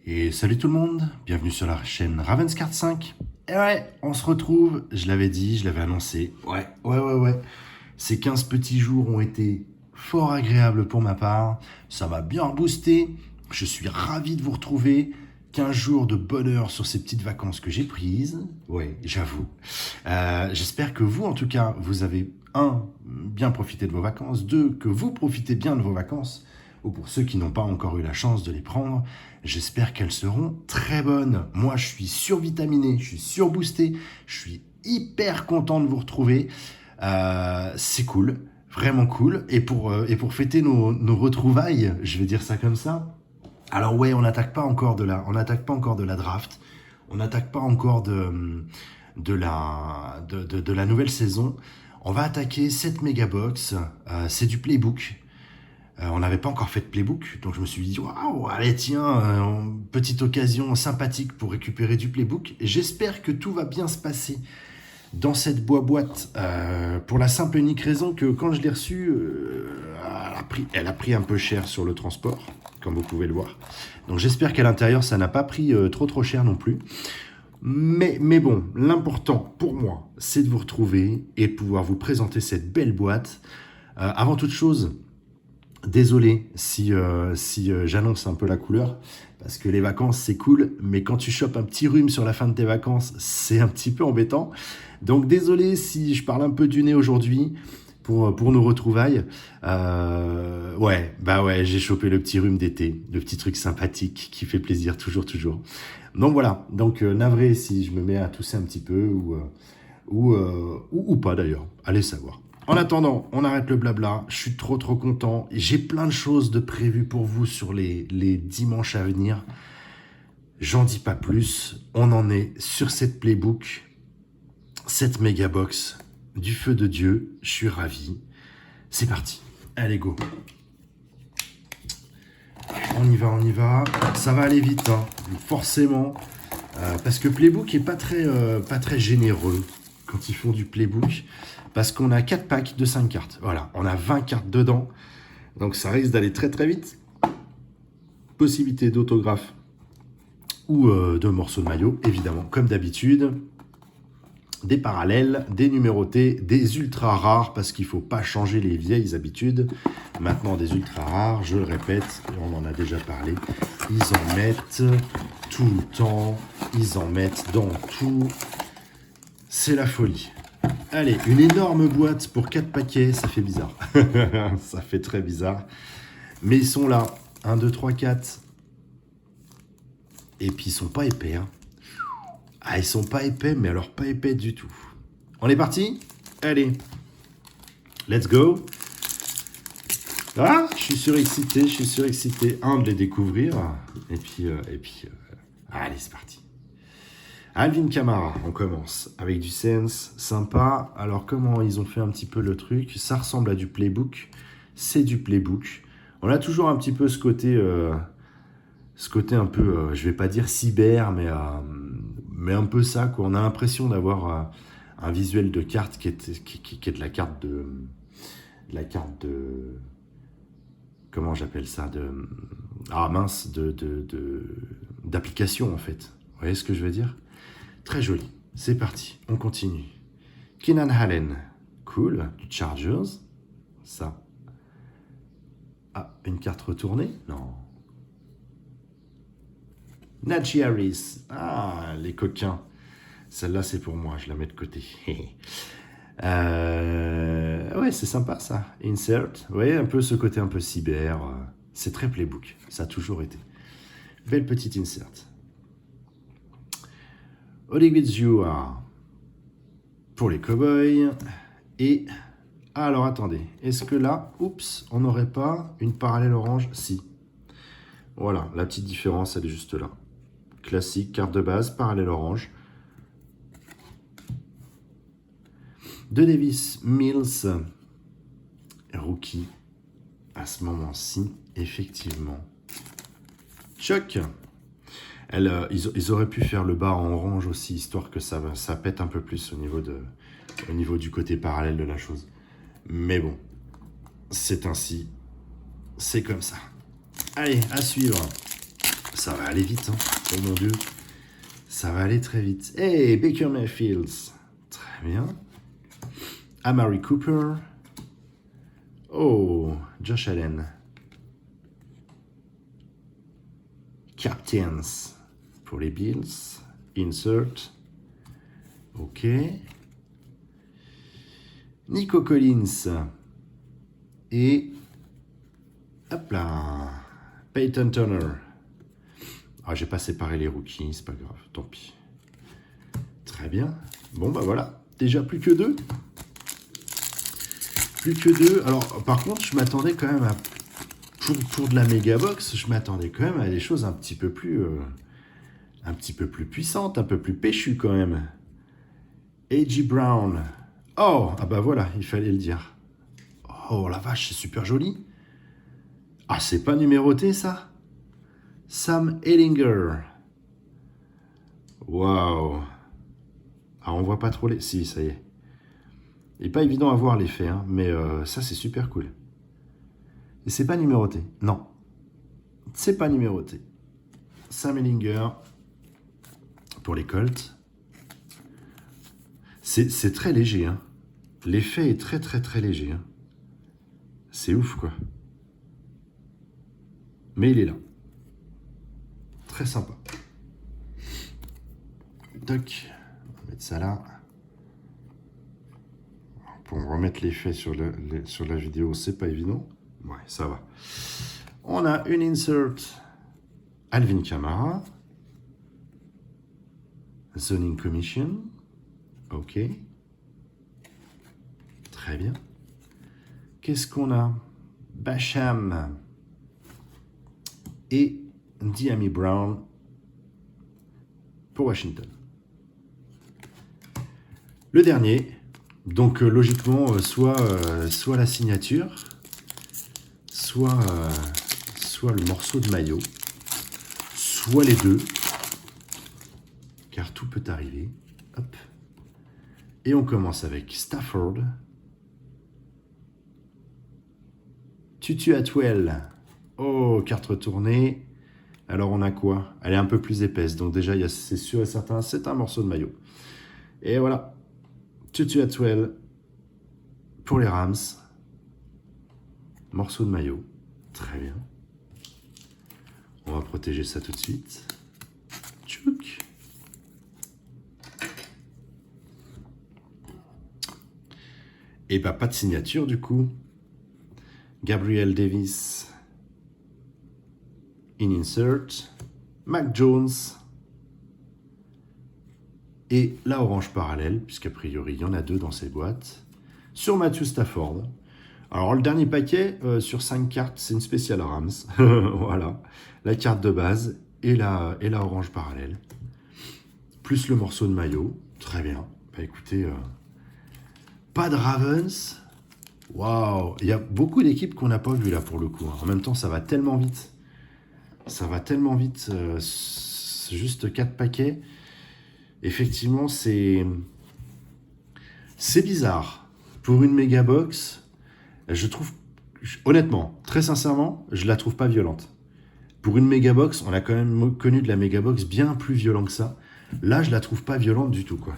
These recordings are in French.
Et salut tout le monde, bienvenue sur la chaîne Ravenscard 5. Et ouais, on se retrouve, je l'avais dit, je l'avais annoncé. Ouais. Ces 15 petits jours ont été fort agréables pour ma part. Ça m'a bien boosté. Je suis ravi de vous retrouver. 15 jours de bonheur sur ces petites vacances que j'ai prises. Ouais, j'avoue. J'espère que vous, en tout cas, vous avez, bien profité de vos vacances. Deux, que vous profitez bien de vos vacances. Ou pour ceux qui n'ont pas encore eu la chance de les prendre, j'espère qu'elles seront très bonnes. Moi, je suis survitaminé, je suis surboosté, je suis hyper content de vous retrouver. C'est cool, vraiment cool. Et pour fêter nos retrouvailles, je vais dire ça comme ça. Alors ouais, on n'attaque pas encore de la draft, on n'attaque pas encore de la nouvelle saison. On va attaquer cette mégabox. C'est du playbook. On n'avait pas encore fait de playbook, donc je me suis dit, waouh, allez tiens, petite occasion sympathique pour récupérer du playbook. Et j'espère que tout va bien se passer dans cette boîte, pour la simple et unique raison que quand je l'ai reçue, elle a pris un peu cher sur le transport, comme vous pouvez le voir. Donc j'espère qu'à l'intérieur, ça n'a pas pris trop cher non plus. Mais bon, l'important pour moi, c'est de vous retrouver et de pouvoir vous présenter cette belle boîte. Avant toute chose, désolé si j'annonce un peu la couleur, parce que les vacances c'est cool, mais quand tu chopes un petit rhume sur la fin de tes vacances, c'est un petit peu embêtant. Donc désolé si je parle un peu du nez aujourd'hui pour nos retrouvailles. Ouais, j'ai chopé le petit rhume d'été, le petit truc sympathique qui fait plaisir toujours. Donc voilà, donc navré si je me mets à tousser un petit peu ou pas d'ailleurs, allez savoir. En attendant, on arrête le blabla, je suis trop content. J'ai plein de choses de prévues pour vous sur les dimanches à venir. J'en dis pas plus, on en est sur cette playbook, cette méga box du feu de Dieu, je suis ravi. C'est parti, allez go. On y va, ça va aller vite, hein, forcément, parce que playbook est pas très généreux quand ils font du playbook. Parce qu'on a 4 packs de 5 cartes. Voilà, on a 20 cartes dedans. Donc ça risque d'aller très vite. Possibilité d'autographe ou de morceaux de maillot, évidemment, comme d'habitude. Des parallèles, des numérotés, des ultra rares, parce qu'il ne faut pas changer les vieilles habitudes. Maintenant, des ultra rares, je le répète, on en a déjà parlé. Ils en mettent tout le temps. Ils en mettent dans tout. C'est la folie. Allez, une énorme boîte pour 4 paquets, ça fait bizarre. Ça fait très bizarre. Mais ils sont là. 1, 2, 3, 4. Et puis ils sont pas épais. Hein. Ah, ils sont pas épais, mais alors pas épais du tout. On est parti? Allez. Let's go. Ah, je suis surexcité. De les découvrir. Et puis, allez, c'est parti. Alvin Kamara, on commence avec du sense, sympa. Alors comment ils ont fait un petit peu le truc? Ça ressemble à du playbook, c'est du playbook. On a toujours un petit peu ce côté un peu, je vais pas dire cyber, mais un peu ça, quoi. On a l'impression d'avoir un visuel de carte qui est de la carte de, comment j'appelle ça, d'application en fait. Vous voyez ce que je veux dire? Très joli. C'est parti. On continue. Keenan Allen. Cool. Du Chargers. Ça. Ah, une carte retournée? Non. Najee Harris. Ah, les coquins. Celle-là, c'est pour moi. Je la mets de côté. Ouais, c'est sympa, ça. Insert. Vous voyez, un peu ce côté un peu cyber. C'est très playbook. Ça a toujours été. Belle petite insert. Odigizua pour les cowboys. Et alors attendez, est-ce que là, oups, on n'aurait pas une parallèle orange? Si. Voilà, la petite différence, elle est juste là. Classique, carte de base, parallèle orange. De Davis Mills, rookie, à ce moment-ci, effectivement. Choc. Ils auraient pu faire le bas en orange aussi, histoire que ça pète un peu plus au niveau du côté parallèle de la chose. Mais bon, c'est ainsi, c'est comme ça. Allez, à suivre. Ça va aller vite, hein. Oh mon Dieu. Ça va aller très vite. Hey, Baker Mayfield. Très bien. Amari Cooper. Oh, Josh Allen. Captains pour les Bills. Insert. Ok. Nico Collins. Et... hop là. Peyton Turner. Ah, j'ai pas séparé les rookies, c'est pas grave, tant pis. Très bien. Bon, bah voilà. Déjà plus que 2. Plus que 2. Alors, par contre, je m'attendais quand même à... Pour de la méga box, je m'attendais quand même à des choses un petit peu plus puissantes, un peu plus péchues quand même. A.J. Brown. Oh, ah bah voilà, il fallait le dire. Oh la vache, c'est super joli. Ah, c'est pas numéroté ça? Sam Ehlinger. Waouh. Ah, on voit pas trop les... Si, ça y est. Il n'est pas évident à voir l'effet, hein, mais ça, c'est super cool. Et c'est pas numéroté. Non. C'est pas numéroté. Sam Ehlinger pour les Colts. C'est très léger, hein. L'effet est très, très, très léger, hein. C'est ouf, quoi. Mais il est là. Très sympa. Toc. On va mettre ça là. Pour remettre l'effet sur la vidéo, c'est pas évident. Ouais, ça va. On a une insert Alvin Kamara. Zoning Commission. Ok. Très bien. Qu'est-ce qu'on a? Basham et Diami Brown pour Washington. Le dernier, donc logiquement, soit la signature, soit le morceau de maillot, soit les deux, car tout peut arriver. Hop. Et on commence avec Stafford. Tutu Atwell. Oh, carte retournée. Alors on a quoi? Elle est un peu plus épaisse, donc déjà c'est sûr et certain, c'est un morceau de maillot. Et voilà. Tutu Atwell pour les Rams. Morceau de maillot. Très bien. On va protéger ça tout de suite. Tchouk. Et bah pas de signature du coup. Gabriel Davis in insert. Mac Jones. Et la orange parallèle, puisqu'a priori il y en a 2 dans ces boîtes. Sur Matthew Stafford. Alors le dernier paquet, sur 5 cartes, c'est une spéciale Rams. Voilà. La carte de base et la orange parallèle. Plus le morceau de maillot. Très bien. Bah écoutez... pas de Ravens. Waouh. Il y a beaucoup d'équipes qu'on n'a pas vues là pour le coup. En même temps, ça va tellement vite. Ça va tellement vite. C'est juste 4 paquets. Effectivement, c'est bizarre. Pour une méga box, je trouve, honnêtement, très sincèrement, je la trouve pas violente. Pour une méga box, on a quand même connu de la méga box bien plus violent que ça. Là, je la trouve pas violente du tout, quoi.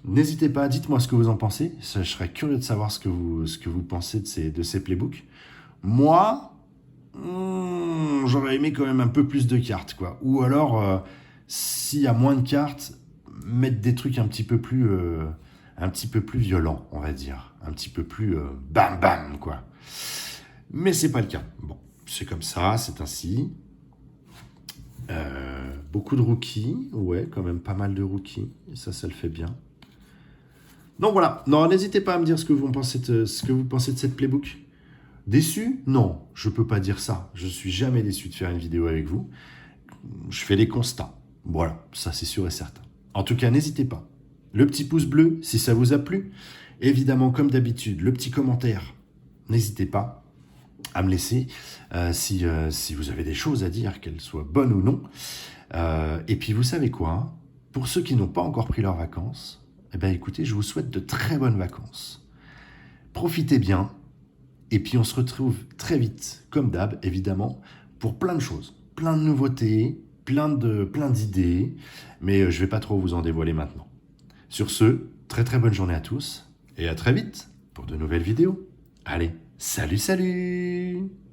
N'hésitez pas, dites-moi ce que vous en pensez. Je serais curieux de savoir ce que vous pensez de ces playbooks. Moi, j'aurais aimé quand même un peu plus de cartes, quoi. Ou alors, s'il y a moins de cartes, mettre des trucs un petit peu plus violents, on va dire. Un petit peu plus bam bam, quoi. Mais c'est pas le cas. Bon, c'est comme ça, c'est ainsi. Beaucoup de rookies, ouais, quand même pas mal de rookies. Et ça le fait bien. Donc voilà, non, n'hésitez pas à me dire ce que vous pensez de cette playbook. Déçu? Non, je peux pas dire ça. Je suis jamais déçu de faire une vidéo avec vous. Je fais les constats. Voilà, ça c'est sûr et certain. En tout cas, n'hésitez pas. Le petit pouce bleu, si ça vous a plu. Évidemment, comme d'habitude, le petit commentaire. N'hésitez pas à me laisser si vous avez des choses à dire, qu'elles soient bonnes ou non. Et puis, vous savez quoi? Pour ceux qui n'ont pas encore pris leurs vacances, eh bien, écoutez, je vous souhaite de très bonnes vacances. Profitez bien. Et puis, on se retrouve très vite, comme d'hab, évidemment, pour plein de choses. plein de nouveautés, plein d'idées, mais je vais pas trop vous en dévoiler maintenant. Sur ce, très très bonne journée à tous, et à très vite pour de nouvelles vidéos. Allez, salut salut!